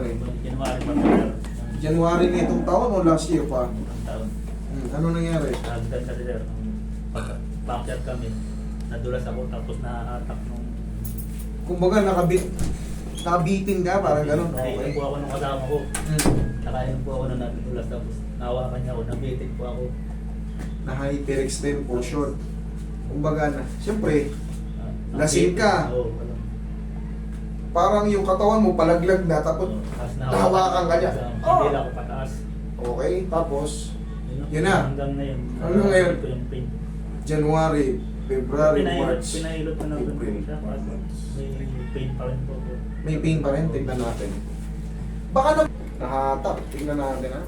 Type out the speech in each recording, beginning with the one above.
January? January pa sir. January nitong taon o last year pa? Ang taon. Ano nangyari? Nagdan kasi sir. Pag-pakyat kami. Nadulas ako tapos nahahatak nung... Kumbaga nakabitin ka, parang gano'n. Nainom po ako nung kasama ko. Nakainom po ako nung nadulas tapos nawakan niya ako. Nabitin po ako. Na hyperextend for short. Kumbaga na, siyempre, lasing ka. Oo, wala. Parang yung katawan mo palaglag na, tapos nahawakan ka niya. Hindi lang ako pataas. Okay, tapos, yun na. Hanggang ngayon. Hanggang ngayon. Ko yung pain. January, February, March, Pinahilot ko na April. siya. May pain pa rin po. May pain pa rin, tignan natin. Baka na nahatak, tignan natin ha.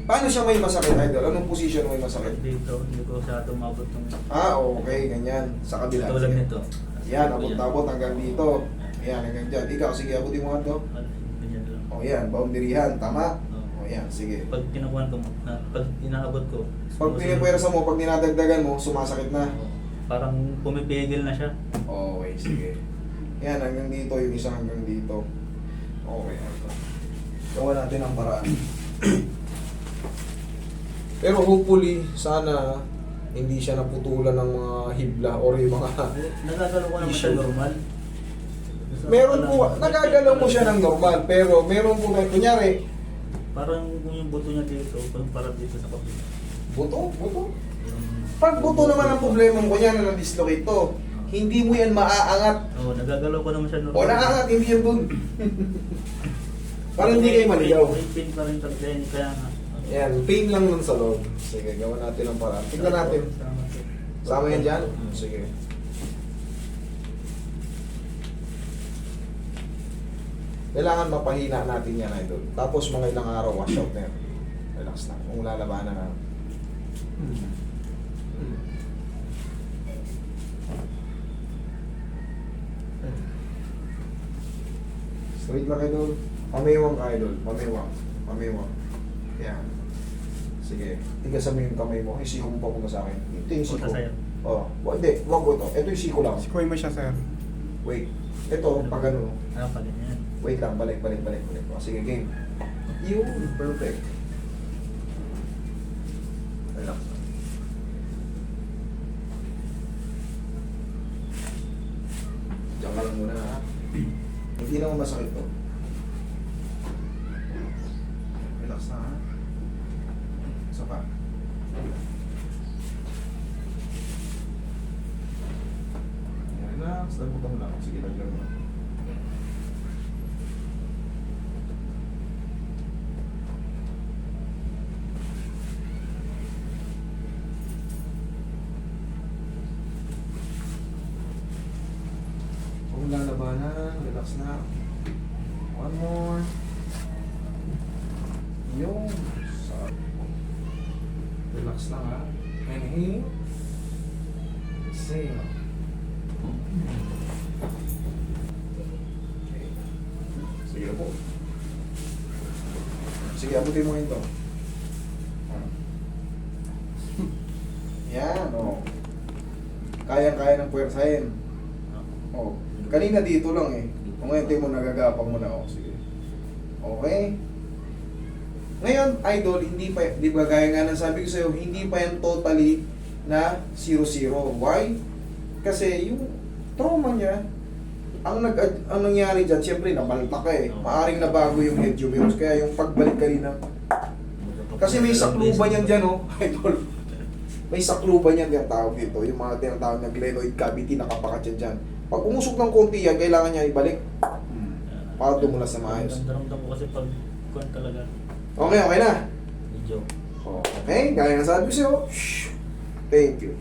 Paano siya may masakit, idol? Anong position may masakit? Dito, hindi ko siya tumabot ng... Okay, ganyan. Sa kabila. Tulad nito. Yan, abot-abot hanggang dito. Yan, hanggang dyan. Ikaw, sige, abutin mo nga to. Ganyan lang. O yan, boundaryhan, tama? O yan, sige. Pag kinukuhan ko, pag inaabot ko... Pag pinipwersa mo, pag dinadagdagan mo, sumasakit na. Parang pumipigil na siya. Okay, sige. Yan, hanggang dito, yung isa hanggang dito. Okay, ito. Gawa natin ang paraan. Pero hopefully, sana hindi siya naputulan ng mga hibla or yung mga... Nagagalaw ko naman siya normal. Meron po, nagagalaw mo siya ng normal, pero meron po, kunyari, Parang kung yung buto niya dito, parang dito sa kapila. buto. Pag buto naman ang problema mo, kunyari na-dislocate to, hindi mo yan maaangat. Oo, nagagalaw ko naman siya normal. O naangat, hindi yan dun. Parang hindi kayo maligaw. May pin pa rin talaga yun, kaya nga. Yan, pain lang nun sa loob. Sige, gawa natin ang paraan. Tignan natin. Sama yan dyan? Sige. Kailangan mapahina natin yan, idol. Tapos mga ilang araw, wash out na yan. Relax na. Kung lalabanan na. Straight lang, idol. Pamiwang ka, idol. Pamiwang. Yan. Sige. Tigasan mo yung kamay mo. Isiko mo pa sa akin. Ito yung siko. Punta sa'yo. Hindi. Wag ko ito. Ito yung siko lang. Sikoy mo siya, sir. Wait. Ito, pag ano. Pag ganyan. Wait lang. Balik. O, sige, game. Yun. Perfect. Relax. Diyan ka lang muna, ha? Hindi naman masakit to. Relax na, ha? Isa pa. Relax. Labutan mo lang. Sige, lagyan mo. Kung lalabanan, relax na. One more. Yung relax lang, ha. Inhale. Exhale. Okay. Sige po. Sige, abutin mo ito. Yan, o. Kaya-kaya ng puwersahin. Oh, kanina dito lang eh. Kung ngayon mo nagagapang mo na, oh, sige. Okay. Ngayon, idol, hindi pa, di ba gaya nga ng sabi ko sa'yo, hindi pa yan totally na 0-0. Why? Kasi yung trauma niya, ang nangyari dyan, siyempre nabalta ka eh. Maaring nabago yung head humerus, kaya yung pagbalik kanina. Kasi may sakluban yan dyan, oh, idol. May sakluban yan yung tawag dito. Yung mga tinatawag na glenoid cavity, nakapakat yan dyan. Pag umusok ng konti yan, kailangan niya ibalik para dumulas na maayos. Ramdam ko kasi pag kuhan talaga. Okay na. Medyo. Okay, gaya nga sabi ko sa'yo. Thank you.